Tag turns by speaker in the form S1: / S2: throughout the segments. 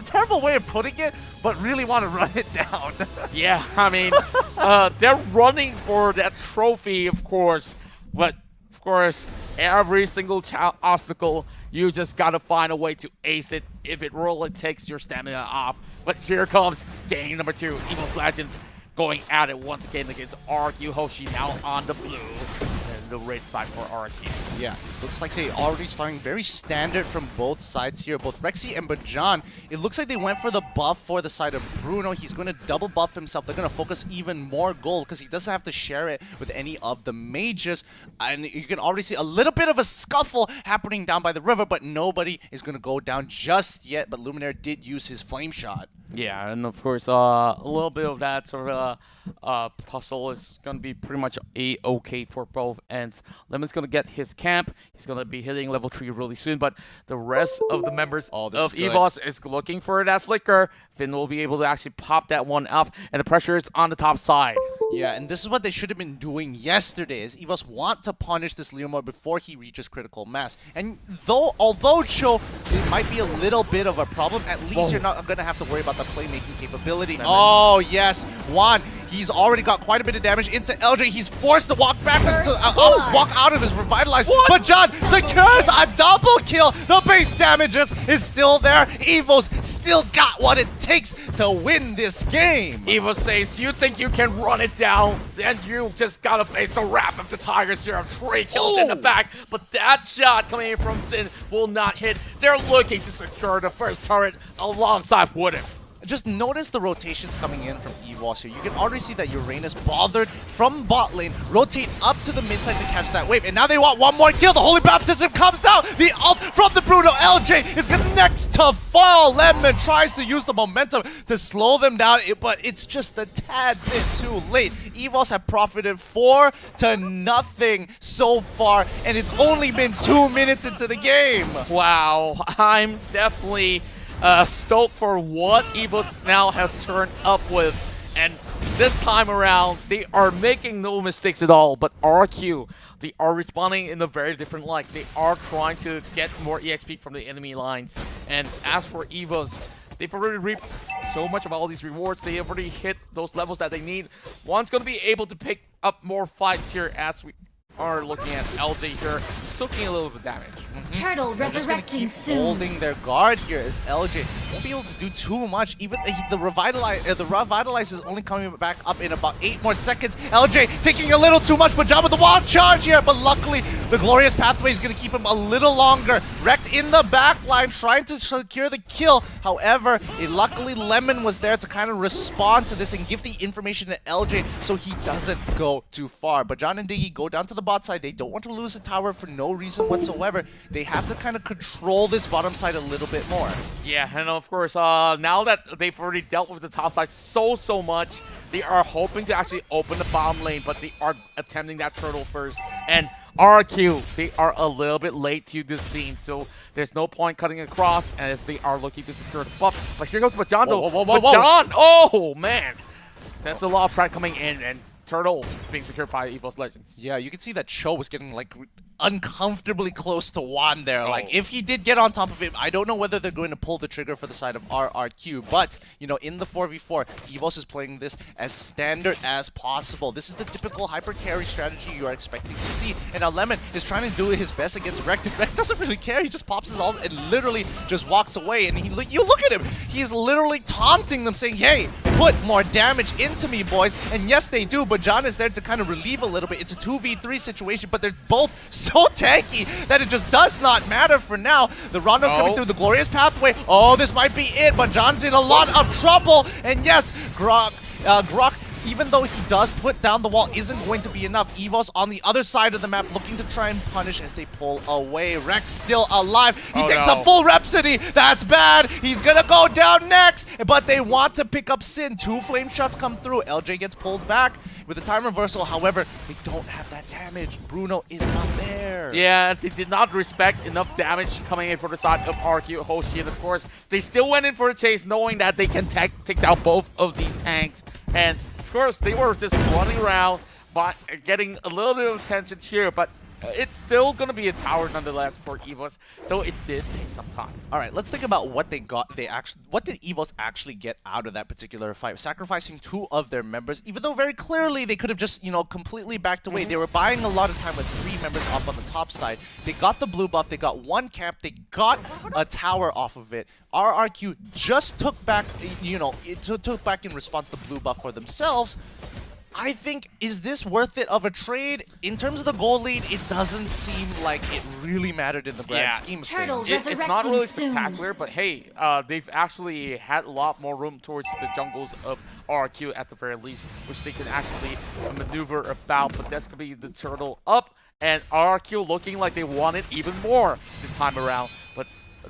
S1: terrible way of putting it, but really want to run it down.
S2: Yeah, I mean, they're running for that trophy, of course, but of course, every single obstacle, you just gotta find a way to ace it if it really takes your stamina off. But here comes game number 2, Evos Legends going at it once again against RRQ. Hoshi now on the blue and the red side for RRQ.
S3: Yeah, looks like they already starting very standard from both sides here, both Rexy and Bajan. It looks like they went for the buff for the side of Bruno. He's going to double buff himself. They're going to focus even more gold because he doesn't have to share it with any of the mages. And you can already see a little bit of a scuffle happening down by the river, but nobody is going to go down just yet. But Luminaire did use his flame shot.
S2: Yeah, and of course, a little bit of that sort of tussle is going to be pretty much a-okay for both ends. Lemon's going to get his camp. He's going to be hitting level 3 really soon, but the rest of the members of Evos is looking for that flicker. Finn will be able to actually pop that one up, and the pressure is on the top side.
S3: Yeah, and this is what they should have been doing yesterday, is Evos want to punish this Leomord before he reaches critical mass. And although Cho, it might be a little bit of a problem, at least you're not going to have to worry about the playmaking capability. Oh, yes, Juan. He's already got quite a bit of damage into LJ. He's forced to walk back, walk out of his revitalized. What? But John secures a double kill. The base damages is still there. Evos still got what it takes to win this game.
S2: Evo says, you think you can run it down, then you just gotta face the wrath of the Tiger Serum. 3 kills in the back, but that shot coming in from Sin will not hit. They're looking to secure the first turret alongside Wooden.
S3: Just notice the rotations coming in from Evos here. You can already see that Uranus bothered from bot lane, rotate up to the mid side to catch that wave. And now they want one more kill. The Holy Baptism comes out. The ult from the Bruno. LJ is next to fall. Lemon tries to use the momentum to slow them down, but it's just a tad bit too late. Evos have profited 4-0 so far, and it's only been 2 minutes into the game.
S2: Wow, I'm definitely stoked for what Evos now has turned up with, and this time around they are making no mistakes at all. But RRQ, they are responding in a very different light. They are trying to get more EXP from the enemy lines, and as for Evos, they've already reaped so much of all these rewards. They have already hit those levels that they need. One's going to be able to pick up more fights here as we are looking at LJ here, soaking a little bit of damage.
S4: Turtle resurrecting soon.
S3: Holding their guard here as LJ won't be able to do too much. Even the revitalize is only coming back up in about 8 more seconds. LJ taking a little too much pajama, the wild charge here, but luckily the glorious pathway is going to keep him a little longer. Wrecked in the back line, trying to secure the kill. However, luckily Lemon was there to kind of respond to this and give the information to LJ so he doesn't go too far. But John and Diggy go down to the bot side. They don't want to lose the tower for no reason whatsoever. They have to kind of control this bottom side a little bit more.
S2: Yeah, and of course, now that they've already dealt with the top side so much, they are hoping to actually open the bottom lane, but they are attempting that turtle first. And RRQ, they are a little bit late to this scene, so there's no point cutting across as they are looking to secure the buff. But here goes Bajan though. Bajan! Oh, man! That's a lot of track coming in, and Turtle being secured by Evos Legends.
S3: Yeah, you can see that Cho was getting like uncomfortably close to Juan there. Like, if he did get on top of him, I don't know whether they're going to pull the trigger for the side of RRQ. But, you know, in the 4v4, Evos is playing this as standard as possible. This is the typical hyper carry strategy you are expecting to see. And now Lemon is trying to do his best against Rek. Rek doesn't really care. He just pops his ult and literally just walks away. And you look at him. He's literally taunting them, saying, hey, put more damage into me, boys. And yes, they do. But John is there to kind of relieve a little bit. It's a 2v3 situation, but they're both so tanky that it just does not matter for now. The Rondo's coming through the glorious pathway. Oh, this might be it, but John's in a lot of trouble. And yes, Grok, even though he does put down the wall, isn't going to be enough. Evos on the other side of the map looking to try and punish as they pull away. Rex still alive. He takes a full Rhapsody. That's bad. He's gonna go down next, but they want to pick up Sin. 2 flame shots come through. LJ gets pulled back with the time reversal. However, they don't have that damage. Bruno is not there.
S2: Yeah, they did not respect enough damage coming in for the side of RRQ, Hoshi, and of course, they still went in for the chase knowing that they can take down both of these tanks. And of course, they were just running around, but getting a little bit of attention here, but it's still going to be a tower nonetheless for Evos, though it did take some time.
S3: All right, let's think about what they got. What did Evos actually get out of that particular fight? Sacrificing 2 of their members, even though very clearly they could have just, completely backed away. They were buying a lot of time with 3 members up on the top side. They got the blue buff. They got 1 camp. They got a tower off of it. RRQ just took back, took back in response to blue buff for themselves. I think, is this worth it of a trade? In terms of the goal lead, it doesn't seem like it really mattered in the grand scheme of things.
S2: It's not really spectacular, but hey, they've actually had a lot more room towards the jungles of RRQ at the very least, which they can actually maneuver about, but that's going to be the turtle up, and RRQ looking like they want it even more this time around, but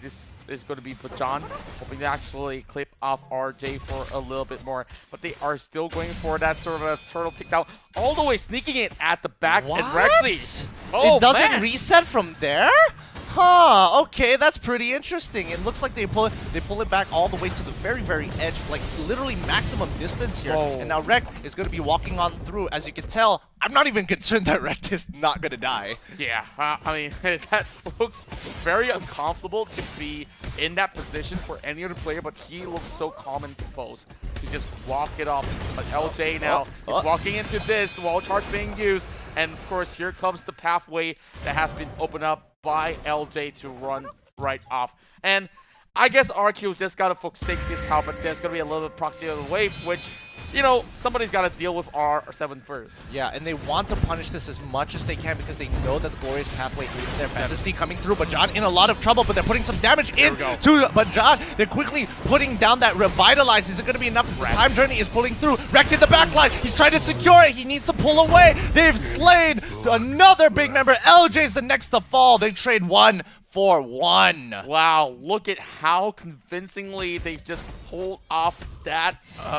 S2: this is going to be Bajan, hoping to actually clip off RJ for a little bit more, but they are still going for that sort of a turtle takedown, all the way sneaking it at the back.
S3: What?
S2: And Rexy,
S3: it doesn't reset from there? Huh, okay, that's pretty interesting. It looks like they pull it back all the way to the very, very edge, like literally maximum distance here.
S2: Whoa.
S3: And now Rekt is going to be walking on through. As you can tell, I'm not even concerned that Rekt is not going to die.
S2: Yeah, I mean, that looks very uncomfortable to be in that position for any other player, but he looks so calm and composed to just walk it off. But LJ now is walking into this wall charge being used, and of course, here comes the pathway that has been opened up by LJ to run right off. And I guess RQ just gotta forsake this tower, but there's gonna be a little bit of proxy of the wave, which, somebody's gotta deal with R7 first.
S3: Yeah, and they want to punish this as much as they can because they know that the glorious pathway is their fantasy coming through. Bajan in a lot of trouble, but they're putting some damage in to Bajan. They're quickly putting down that revitalize. Is it going to be enough? As the time journey is pulling through. Rekt in the backline. He's trying to secure it. He needs to pull away. They've slain another big member. LJ's the next to fall. They trade 1 for 1.
S2: Wow, look at how convincingly they've just pulled off that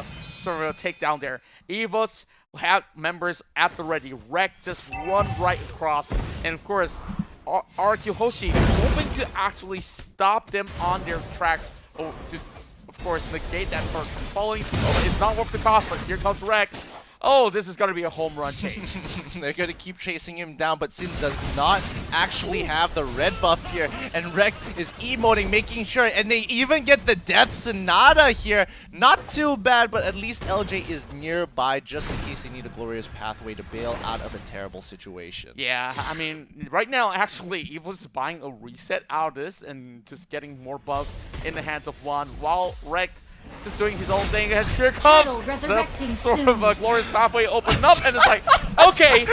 S2: sort of a takedown there. Evos have members at the ready. Rekt just run right across. And of course, RRQ Hoshi hoping to actually stop them on their tracks to, of course, negate that person falling. But it's not worth the cost, but here comes Rekt. Oh, this is going to be a home run chase.
S3: They're going to keep chasing him down, but Sin does not actually have the red buff here. And Rekt is emoting, making sure, and they even get the Death Sonata here. Not too bad, but at least LJ is nearby just in case they need a glorious pathway to bail out of a terrible situation.
S2: Yeah, I mean, right now, actually, Evos is buying a reset out of this and just getting more buffs in the hands of Juan, while Rekt just doing his own thing, and here comes the sort of a glorious pathway open up, and it's like, okay,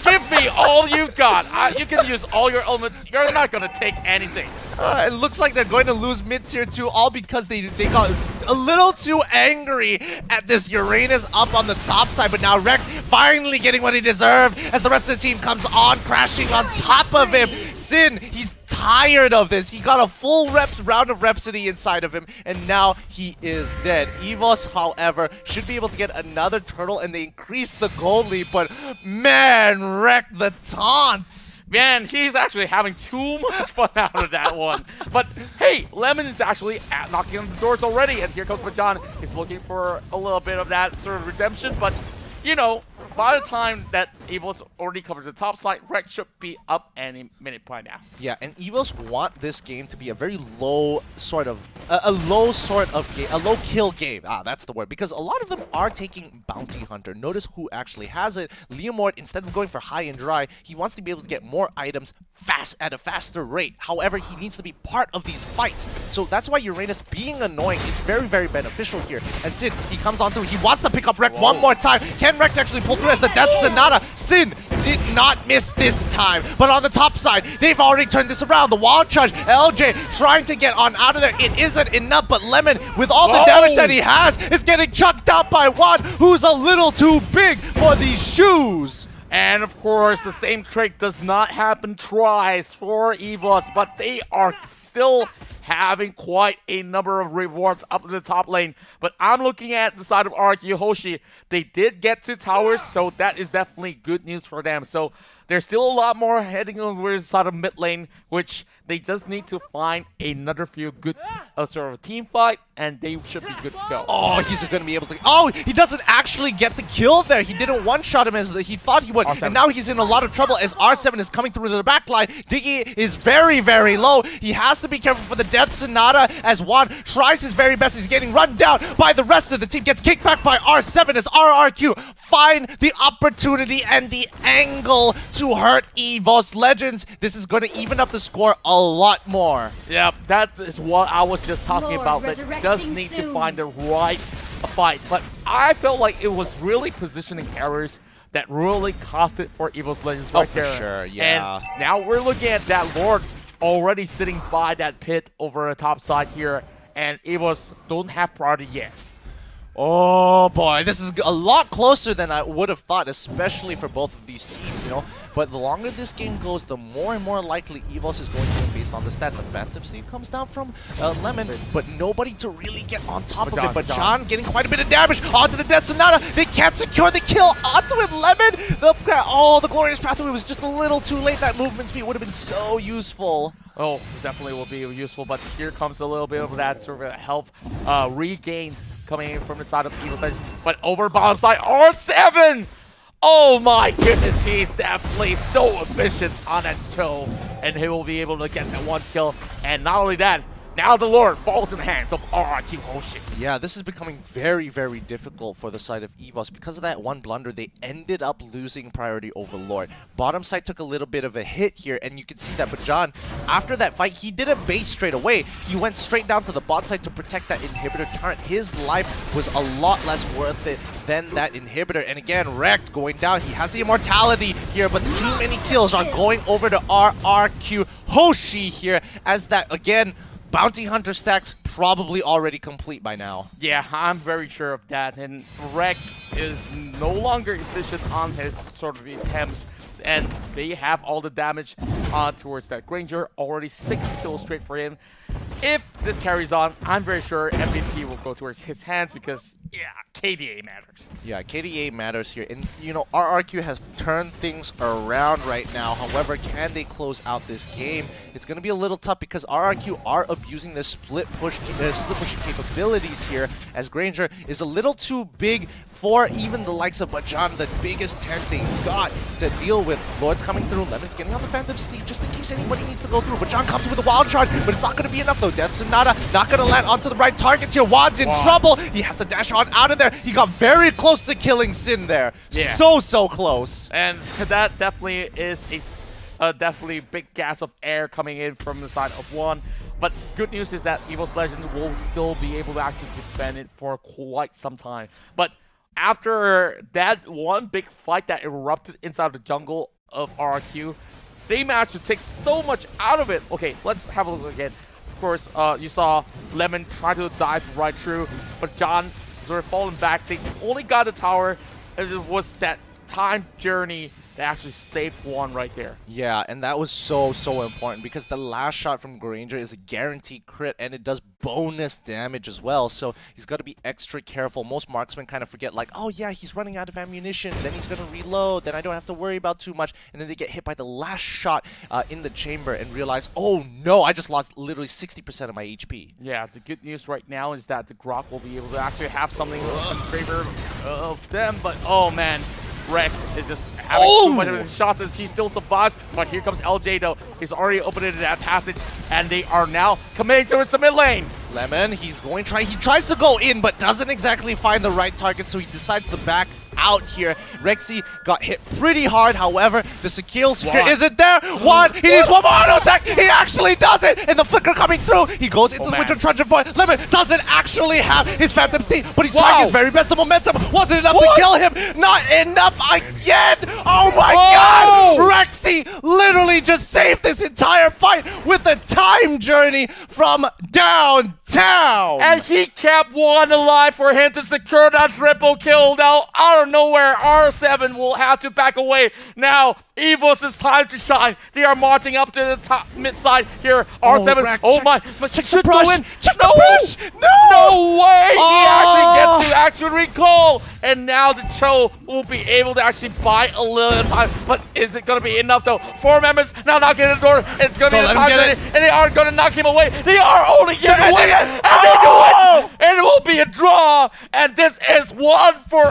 S2: give me all you got. You can use all your elements. You're not going to take anything.
S3: It looks like they're going to lose mid-tier 2, all because they got a little too angry at this Uranus up on the top side, but now Rekt finally getting what he deserved as the rest of the team comes on, crashing on top of him. Sin, he's tired of this. He got a full round of Rhapsody inside of him, and now he is dead. Evos, however, should be able to get another turtle, and they increase the gold lead, but man, Rekt the taunts.
S2: Man, he's actually having too much fun out of that one. But hey, Lemon is actually knocking on the doors already, and here comes Bajan. He's looking for a little bit of that sort of redemption, but by the time that Evos already covered the top side, Rekt should be up any minute by now.
S3: Yeah, and Evos want this game to be a very low sort of a low game, a low kill game. That's the word, because a lot of them are taking Bounty Hunter. Notice who actually has it. Leomord, instead of going for high and dry, he wants to be able to get more items fast at a faster rate. However, he needs to be part of these fights. So that's why Uranus being annoying is very, very beneficial here. And Sin, he comes on through. He wants to pick up Rekt one more time. Can Rekt actually pull through as the Death Sonata? Sin did not miss this time. But on the top side, they've already turned this around. The Wild Charge, LJ trying to get on out of there. It isn't enough, but Lemon, with all the damage that he has, is getting chucked out by Juan, who's a little too big for these shoes.
S2: And of course, the same trick does not happen twice for Evos, but they are still having quite a number of rewards up in the top lane. But I'm looking at the side of RRQ Hoshi. They did get to towers, so that is definitely good news for them. So there's still a lot more heading over the side of mid lane, which they just need to find another few good sort of team fight and they should be good to go.
S3: Oh, he's going to be able to... Oh, he doesn't actually get the kill there. He didn't one-shot him as he thought he would.
S2: R7.
S3: And now he's in a lot of trouble as R7 is coming through the back line. Diggy is very, very low. He has to be careful for the Death Sonata as Juan tries his very best. He's getting run down by the rest of the team. Gets kicked back by R7 as RRQ find the opportunity and the angle to hurt Evos Legends. This is going to even up the score a lot more.
S2: Yeah, that is what I was just talking
S4: Lord,
S2: about. That just
S4: resurrecting
S2: need to
S4: soon.
S2: find the right fight. But I felt like it was really positioning errors that really cost it for Evos Legends right
S3: for
S2: there.
S3: sure, yeah.
S2: And now we're looking at that Lord already sitting by that pit over the top side here, and Evos don't have priority yet.
S3: Oh boy, this is a lot closer than I would have thought, especially for both of these teams, you know. But the longer this game goes, the more and more likely Evos is going to win based on the stat. The Phantom Steed comes down from Lemon, but nobody to really get on top of it. But John getting quite a bit of damage onto the Death Sonata. They can't secure the kill onto him. Lemon, the Glorious Pathway was just a little too late. That movement speed would have been so useful.
S2: Oh, definitely will be useful, but here comes a little bit of that sort of health regain coming in from the side of Evos Legends. But over bottom side, R7! Oh my goodness, he's definitely so efficient on that toe, and he will be able to get that one kill. And not only that, now the Lord falls in the hands of RRQ Hoshi.
S3: Yeah, this is becoming very, very difficult for the side of Evos. Because of that one blunder, they ended up losing priority over Lord. Bottom side took a little bit of a hit here, and you can see that. But John, after that fight, he didn't base straight away. He went straight down to the bot side to protect that inhibitor turret. His life was a lot less worth it than that inhibitor. And again, wrecked, going down. He has the immortality here, but too many kills are going over to RRQ Hoshi here, as that, again, Bounty Hunter stacks probably already complete by now.
S2: Yeah, I'm very sure of that. And Rek is no longer efficient on his sort of attempts, and they have all the damage towards that Granger. Already 6 kills straight for him. If this carries on, I'm very sure MVP will go towards his hands because, yeah, KDA matters.
S3: Yeah, KDA matters here. And, you know, RRQ has turned things around right now. However, can they close out this game? It's going to be a little tough because RRQ are abusing the split pushing capabilities here, as Granger is a little too big for even the likes of Bajan, the biggest tank they got to deal with. Lord's coming through. Lemon's getting on the Phantom Steed just in case anybody needs to go through. Bajan comes with a wild charge, but it's not going to be enough though. Death Sonata not going to land onto the right targets here. Wad's in trouble. He has to dash on out of there. He got very close to killing Sin there.
S2: Yeah.
S3: So close.
S2: And that definitely is a definitely big gas of air coming in from the side of one. But good news is that Evos Legend will still be able to actually defend it for quite some time. But after that one big fight that erupted inside the jungle of RRQ, they managed to take so much out of it. Okay, let's have a look again. Of course, you saw Lemon try to dive right through, but John sort of falling back. They only got the tower, and it was that time journey that actually saved one right there.
S3: Yeah, and that was so important because the last shot from Granger is a guaranteed crit, and it does bonus damage as well, so he's got to be extra careful. Most marksmen kind of forget, like, oh yeah, he's running out of ammunition, then he's going to reload, then I don't have to worry about too much, and then they get hit by the last shot in the chamber and realize, oh no, I just lost literally 60% of my HP.
S2: Yeah, the good news right now is that the Grok will be able to actually have something in favor of them, but oh man, Rek is just having too much of his shots and he still survives. But here comes LJ though. He's already opened that passage and they are now committing towards the mid lane.
S3: Lemon, he tries to go in but doesn't exactly find the right target, so he decides to back out here. Rexy got hit pretty hard, however, the secure isn't there. He needs one more auto attack. He actually does it, and the flicker coming through. He goes into the Winter Trudger for it. Lemon doesn't actually have his Phantom Steed, but he's trying his very best. The momentum wasn't enough to kill him. Not enough again. Oh my god! Rexy literally just saved this entire fight with a time journey from downtown.
S2: And he kept one alive for him to secure that triple kill. Now, out of nowhere, R7 will have to back away. Now, Evos is time to shine. They are marching up to the top mid side here. R7,
S3: Rack,
S2: check
S3: the brush. Check the brush.
S2: No way! He actually gets to recall. And now the Cho will be able to actually buy a little bit of time. But is it going to be enough though? 4 members now knocking at the door. It's going to be the time and they are going to knock him away. They are only getting away. And they do it! And it will be a draw. And this is 1 for